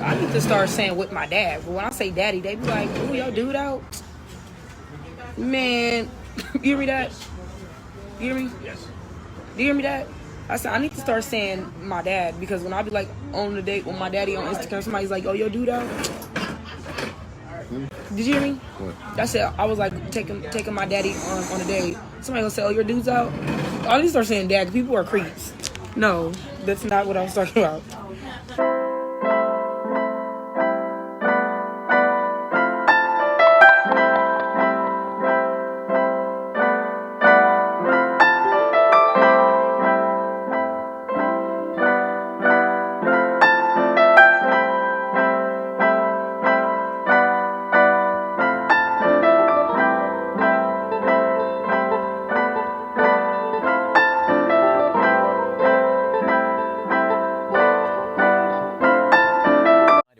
I need to start saying with my dad. But when I say daddy, they be like, "Ooh, your dude out." Man, you hear me that? You hear me? Yes. Do you hear me that? I said I need to start saying my dad, because when I be like on the date with my daddy on Instagram, somebody's like, "Oh, your dude out." Did you hear me? What? I said I was like taking my daddy on a date. Somebody gonna say, "Oh, your dude's out." I need to start saying dad. People are creeps. No, that's not what I was talking about.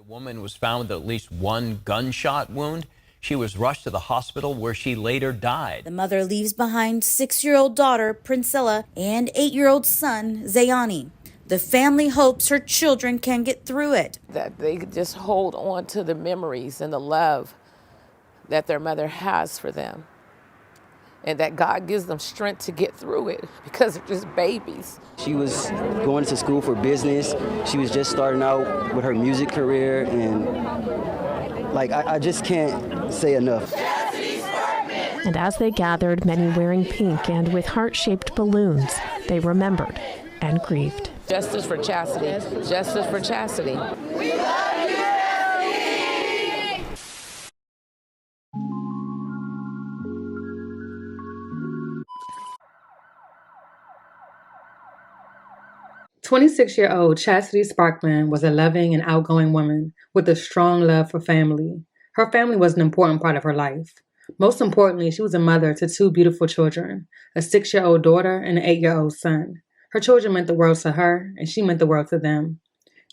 Woman was found with at least one gunshot wound. She was rushed to the hospital where she later died. The mother leaves behind 6-year-old daughter, Princilla, and 8-year-old son, Zayani. The family hopes her children can get through it. That they just hold on to the memories and the love that their mother has for them. And that God gives them strength to get through it, because they're just babies. She was going to school for business. She was just starting out with her music career, and I just can't say enough. And as they gathered, many wearing pink and with heart-shaped balloons, they remembered and grieved. Justice for Chasity. Justice for Chasity. We love you. 26-year-old Chasity Sparkman was a loving and outgoing woman with a strong love for family. Her family was an important part of her life. Most importantly, she was a mother to 2 beautiful children, a 6-year-old daughter and an 8-year-old son. Her children meant the world to her, and she meant the world to them.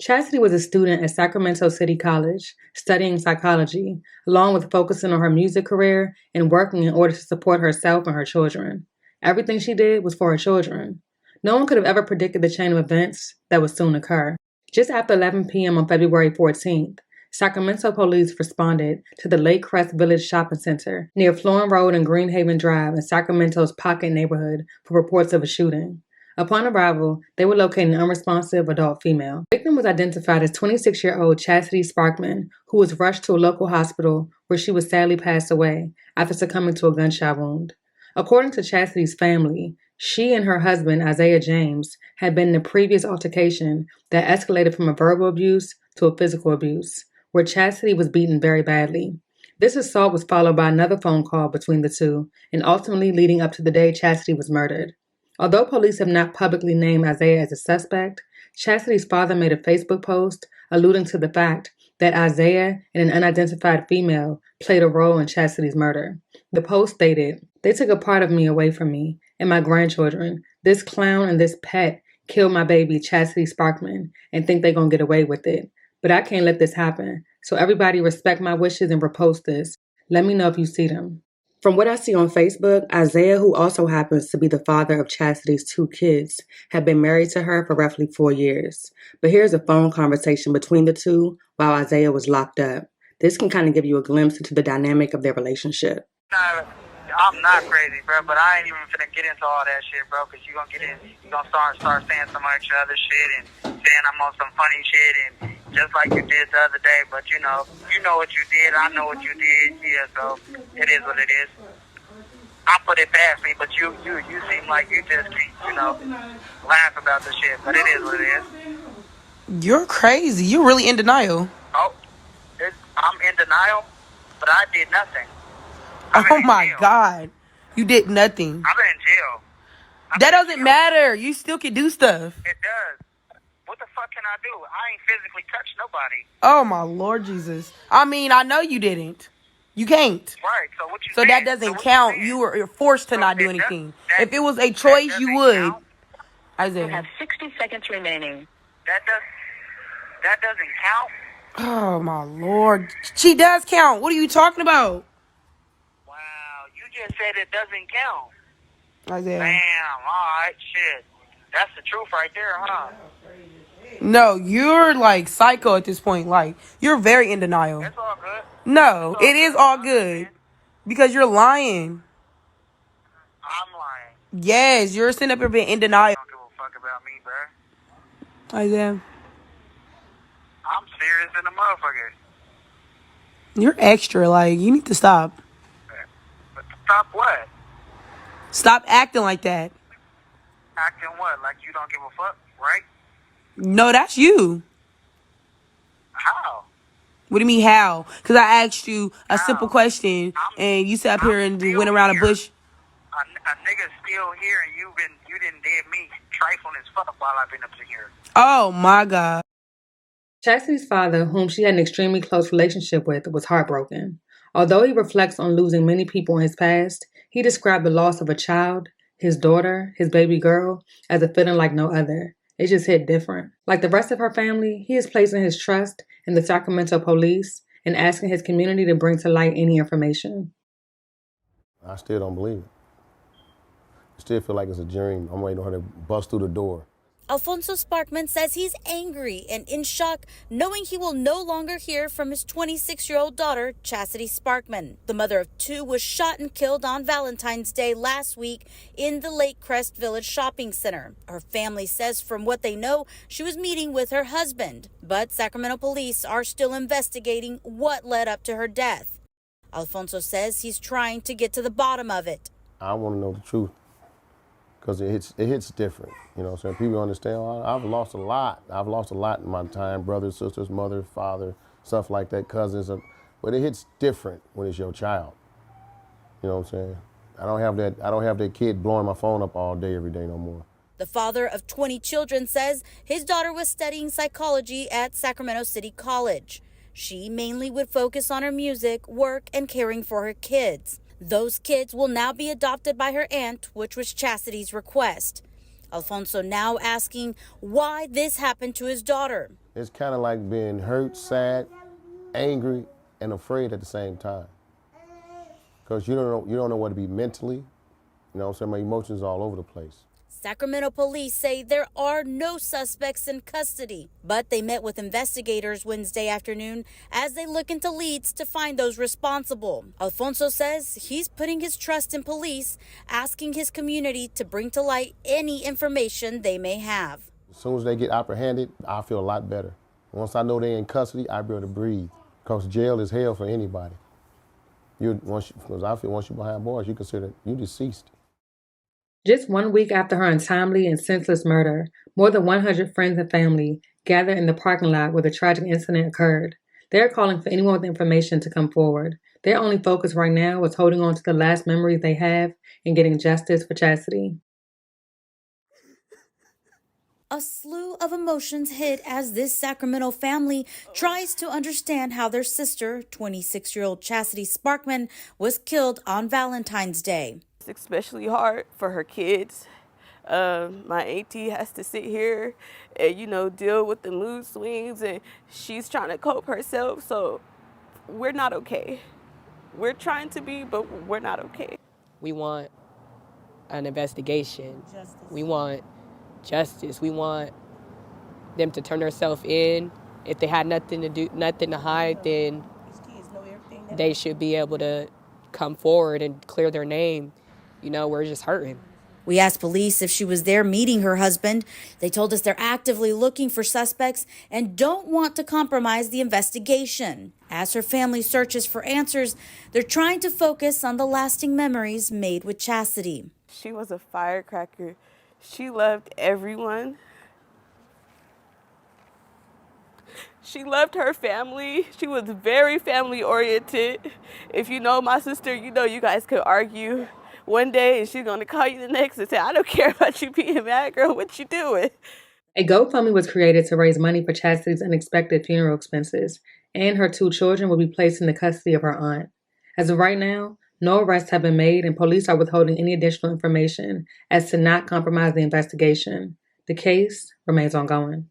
Chasity was a student at Sacramento City College, studying psychology, along with focusing on her music career and working in order to support herself and her children. Everything she did was for her children. No one could have ever predicted the chain of events that would soon occur. Just after 11 p.m. on February 14th, Sacramento police responded to the Lake Crest Village Shopping Center near Florin Road and Greenhaven Drive in Sacramento's Pocket neighborhood for reports of a shooting. Upon arrival, they were locating an unresponsive adult female. The victim was identified as 26-year-old Chasity Sparkman, who was rushed to a local hospital where she was sadly passed away after succumbing to a gunshot wound. According to Chastity's family, she and her husband, Isaiah James, had been in a previous altercation that escalated from a verbal abuse to a physical abuse, where Chasity was beaten very badly. This assault was followed by another phone call between the two, and ultimately leading up to the day Chasity was murdered. Although police have not publicly named Isaiah as a suspect, Chastity's father made a Facebook post alluding to the fact that Isaiah and an unidentified female played a role in Chastity's murder. The post stated, "They took a part of me away from me and my grandchildren. This clown and this pet killed my baby, Chasity Sparkman, and think they're going to get away with it. But I can't let this happen. So everybody respect my wishes and repost this. Let me know if you see them." From what I see on Facebook, Isaiah, who also happens to be the father of Chastity's 2 kids, had been married to her for roughly 4 years. But here's a phone conversation between the two while Isaiah was locked up. This can kind of give you a glimpse into the dynamic of their relationship. I'm not crazy, bro, but I ain't even finna get into all that shit, bro, because you gonna start saying some extra other shit and saying I'm on some funny shit, and just like you did the other day, but you know what you did, I know what you did, yeah, so it is what it is. I put it past me, but you seem like you just keep, laugh about the shit, but it is what it is. You're crazy. You're really in denial. Oh, I'm in denial, but I did nothing. Oh my God. You did nothing. I've been in jail. That doesn't matter. You still can do stuff. It does. What the fuck can I do? I ain't physically touched nobody. Oh my Lord Jesus. I mean, I know you didn't. You can't. Right. So what you So saying? that doesn't count. You're forced to not do anything. If it was a choice, you would. Count? Isaiah. You have 60 seconds remaining. That doesn't count. Oh my Lord. She does count. What are you talking about? You just said it doesn't count. Isaiah. Damn, alright, shit. That's the truth right there, huh? No, you're like psycho at this point. Like, you're very in denial. It's all good. No, it is all good. Because you're lying. I'm lying. Yes, you're sitting up here being in denial. Don't give a fuck about me, bro. Isaiah, I'm serious in the motherfucker. you're extra. Like, you need to stop. But stop what? Stop acting like that. Acting what? Like you don't give a fuck, right? No, that's you. How? What do you mean, how? Because I asked you a How? simple question, and you sat up here and went around a bush. A nigga's still here, and you didn't did me trifling as fuck while I've been up to here. Oh, my God. Chastity's father, whom she had an extremely close relationship with, was heartbroken. Although he reflects on losing many people in his past, he described the loss of a child, his daughter, his baby girl, as a feeling like no other. It just hit different. Like the rest of her family, he is placing his trust in the Sacramento police and asking his community to bring to light any information. I still don't believe it. I still feel like it's a dream. I'm waiting on her to bust through the door. Alfonso Sparkman says he's angry and in shock, knowing he will no longer hear from his 26-year-old daughter, Chasity Sparkman. The mother of two was shot and killed on Valentine's Day last week in the Lake Crest Village shopping center. Her family says from what they know, she was meeting with her husband, but Sacramento police are still investigating what led up to her death. Alfonso says he's trying to get to the bottom of it. I want to know the truth because it hits different. You know what I'm saying? People understand, I've lost a lot. I've lost a lot in my time, brothers, sisters, mother, father, stuff like that, cousins. But it hits different when it's your child. You know what I'm saying? I don't have that kid blowing my phone up all day, every day no more. The father of 20 children says his daughter was studying psychology at Sacramento City College. She mainly would focus on her music, work, and caring for her kids. Those kids will now be adopted by her aunt, which was Chastity's request. Alfonso now asking why this happened to his daughter. It's kind of like being hurt, sad, angry, and afraid at the same time. Because you don't know what to be mentally. You know what I'm saying? My emotions are all over the place. Sacramento police say there are no suspects in custody, but they met with investigators Wednesday afternoon as they look into leads to find those responsible. Alfonso says he's putting his trust in police, asking his community to bring to light any information they may have. As soon as they get apprehended, I feel a lot better. Once I know they're in custody, I'll be able to breathe. Because jail is hell for anybody. Because I feel once you're behind bars, you consider you deceased. Just 1 week after her untimely and senseless murder, more than 100 friends and family gathered in the parking lot where the tragic incident occurred. They're calling for anyone with information to come forward. Their only focus right now is holding on to the last memories they have and getting justice for Chasity. A slew of emotions hit as this Sacramento family tries to understand how their sister, 26-year-old Chasity Sparkman, was killed on Valentine's Day. It's especially hard for her kids. My auntie has to sit here and, deal with the mood swings, and she's trying to cope herself, so we're not okay. We're trying to be, but we're not okay. We want an investigation. Justice. We want justice. We want them to turn themselves in. If they had nothing to hide, then they should be able to come forward and clear their name. We're just hurting. We asked police if she was there meeting her husband. They told us they're actively looking for suspects and don't want to compromise the investigation. As her family searches for answers, they're trying to focus on the lasting memories made with Chasity. She was a firecracker. She loved everyone. She loved her family. She was very family oriented. If you know my sister, you guys could argue one day and she's going to call you the next and say, I don't care about you being mad, girl. What you doing? A GoFundMe was created to raise money for Chastity's unexpected funeral expenses, and her two children will be placed in the custody of her aunt. As of right now, no arrests have been made, and police are withholding any additional information as to not compromise the investigation. The case remains ongoing.